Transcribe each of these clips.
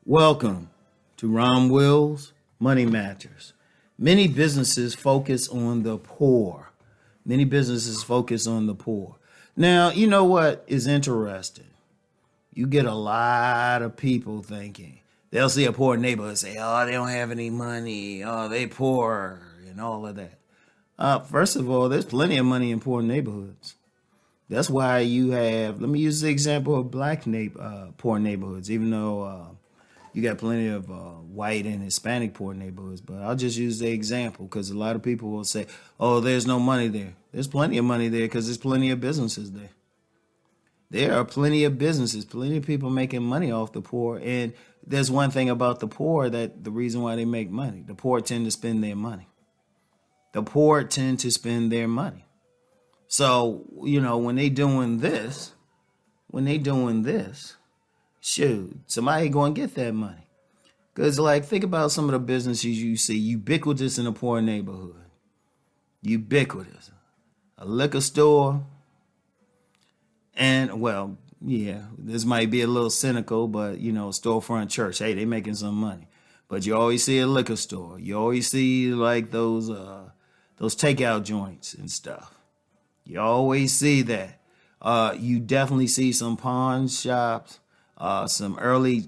Welcome to Rom Wills Money Matters. Many businesses focus on the poor. Many businesses focus on the poor. Now, you know what is interesting? You get a lot of people thinking, they'll see a poor neighborhood and say, oh, they don't have any money. Oh, they poor and all of that. First of all, there's plenty of money in poor neighborhoods. That's why you have, let me use the example of poor neighborhoods, even though you got plenty of white and Hispanic poor neighborhoods. But I'll just use the example because a lot of people will say, oh, there's no money there. There's plenty of money there because there's plenty of businesses there. There are plenty of businesses, plenty of people making money off the poor. And there's one thing about the poor that the reason why they make money, the poor tend to spend their money. The poor tend to spend their money. So, when they doing this, shoot, somebody going to get that money. Because, think about some of the businesses you see ubiquitous in a poor neighborhood. Ubiquitous. A liquor store. And, this might be a little cynical, but, storefront church. Hey, they making some money. But you always see a liquor store. You always see, those takeout joints and stuff. You always see that. You definitely see some pawn shops, some early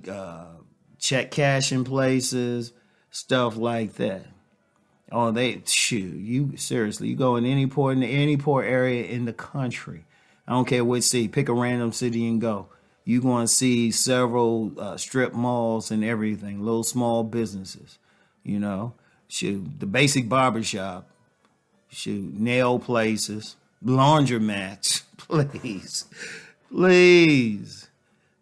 check cashing places, stuff like that. Oh, you go in any poor area in the country. I don't care what city, pick a random city and go. You're going to see several strip malls and everything, little small businesses, the basic barbershop, nail places, laundromats, please.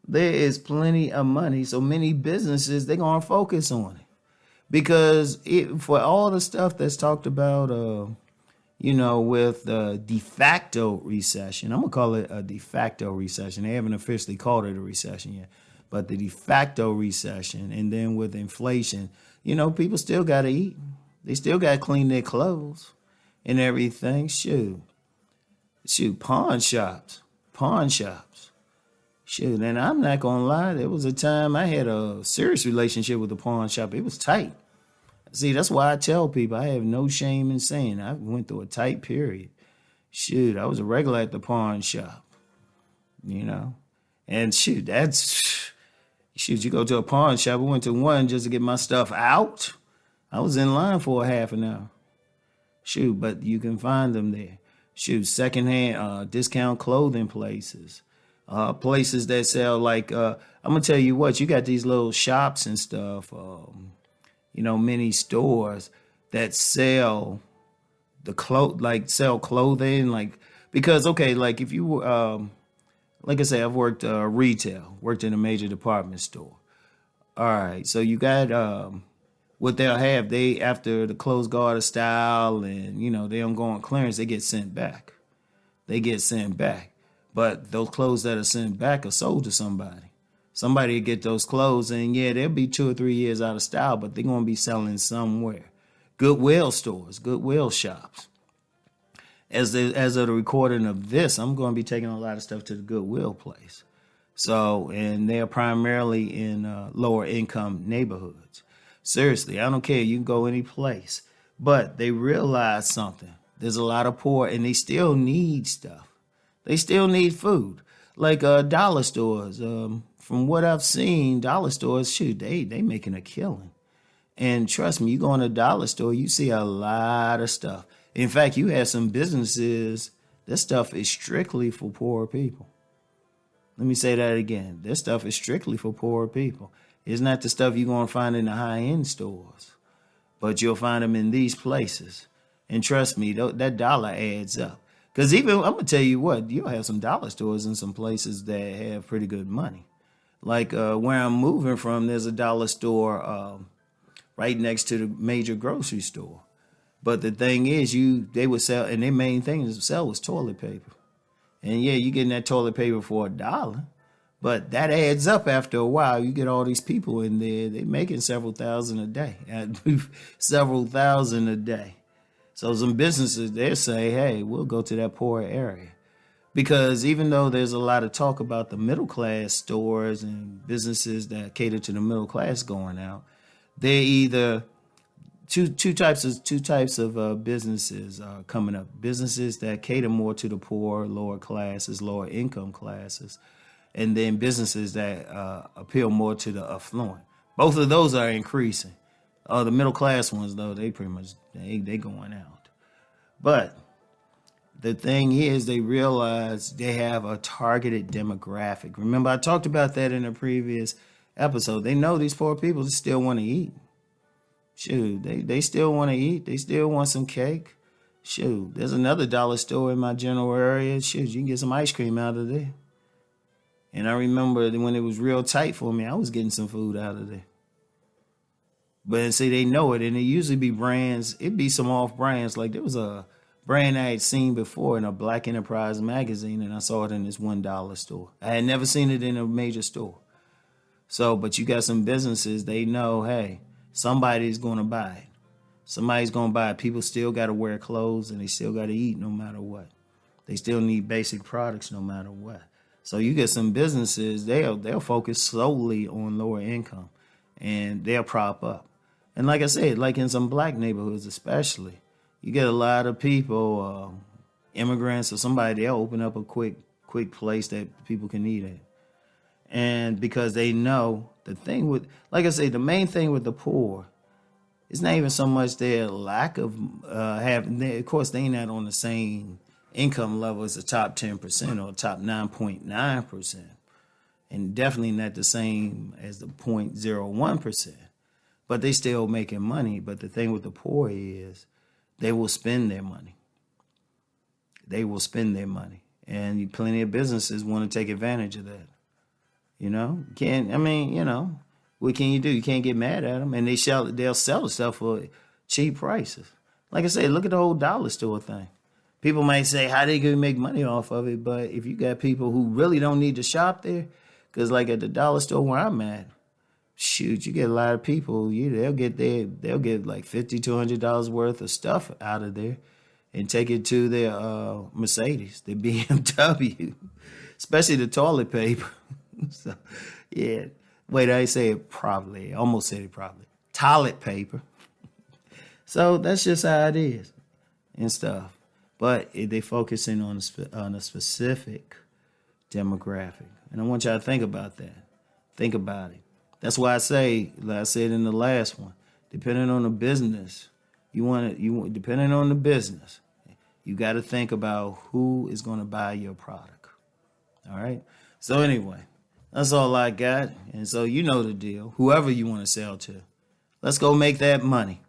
There is plenty of money. So many businesses, they're going to focus on it. Because for all the stuff that's talked about, with the de facto recession, I'm going to call it a de facto recession. They haven't officially called it a recession yet. But the de facto recession, and then with inflation, people still got to eat. They still got to clean their clothes and everything. Shoot, pawn shops. Shoot, and I'm not going to lie. There was a time I had a serious relationship with the pawn shop. It was tight. See, that's why I tell people I have no shame in saying I went through a tight period. Shoot, I was a regular at the pawn shop, And you go to a pawn shop. I went to one just to get my stuff out. I was in line for a half an hour. Shoot, but you can find them there. Shoot, secondhand discount clothing places. Places that sell I'm gonna tell you what, you got these little shops and stuff, many stores that sell sell clothing, because if you like I say, I've worked retail, worked in a major department store. All right, so you got what they'll have, after the clothes go out of style and they don't go on clearance, they get sent back. But those clothes that are sent back are sold to somebody. Somebody will get those clothes, and they'll be 2 or 3 years out of style, but they're going to be selling somewhere. Goodwill stores, Goodwill shops. As of the recording of this, I'm going to be taking a lot of stuff to the Goodwill place. So, and they're primarily in lower income neighborhoods. Seriously, I don't care. You can go any place. But they realize something. There's a lot of poor, and they still need stuff. They still need food. Dollar stores. From what I've seen, dollar stores, shoot, they making a killing. And trust me, you go in a dollar store, you see a lot of stuff. In fact, you have some businesses, this stuff is strictly for poor people. Let me say that again. This stuff is strictly for poor people. It's not the stuff you're going to find in the high-end stores, but you'll find them in these places. And trust me, that dollar adds up. Because even, I'm going to tell you what, you'll have some dollar stores in some places that have pretty good money. Where I'm moving from, there's a dollar store right next to the major grocery store. But the thing is, they would sell, and their main thing to sell was toilet paper. And you're getting that toilet paper for $1. But that adds up after a while. You get all these people in there, they're making several thousand a day. So some businesses, they say, hey, we'll go to that poor area. Because even though there's a lot of talk about the middle class stores and businesses that cater to the middle class going out, they're either two types of businesses are coming up. Businesses that cater more to the poor, lower classes, lower income classes, and then businesses that appeal more to the affluent. Both of those are increasing. The middle class ones, though, they pretty much they going out. But the thing is, they realize they have a targeted demographic. Remember, I talked about that in a previous episode. They know these poor people still want to eat. Shoot, they still want to eat. They still want some cake. Shoot, there's another dollar store in my general area. Shoot, you can get some ice cream out of there. And I remember when it was real tight for me, I was getting some food out of there. But see, they know it, and it usually be brands. It'd be some off brands. Like there was a brand I had seen before in a Black Enterprise magazine, and I saw it in this $1 store. I had never seen it in a major store. So, but you got some businesses, they know, hey, somebody's going to buy it. Somebody's going to buy it. People still got to wear clothes, and they still got to eat no matter what. They still need basic products no matter what. So you get some businesses, they'll focus solely on lower income, and they'll prop up. And like I said, like in some black neighborhoods especially, you get a lot of people, immigrants or somebody, they'll open up a quick place that people can eat at. And because they know the thing with, like I say, the main thing with the poor, it's not even so much their lack of having, of course, they ain't not on the same income level as the top 10% or top 9.9%. And definitely not the same as the 0.01%. But they still making money. But the thing with the poor is they will spend their money. They will spend their money. And plenty of businesses want to take advantage of that. You know, what can you do? You can't get mad at them. And they'll sell the stuff for cheap prices. Like I said, look at the whole dollar store thing. People might say, how they gonna make money off of it? But if you got people who really don't need to shop there, because like at the dollar store where I'm at, shoot, you get a lot of people, they'll get like $50 to $100 worth of stuff out of there and take it to their Mercedes, their BMW, especially the toilet paper. So, yeah. Wait, I say it properly. I almost said it properly. Toilet paper. So that's just how it is and stuff. But they focusing on a specific demographic. And I want y'all to think about that. Think about it. That's why I say, like I said in the last one, depending on the business, depending on the business, you got to think about who is going to buy your product. All right. So anyway, that's all I got. And so you know the deal. Whoever you want to sell to, let's go make that money.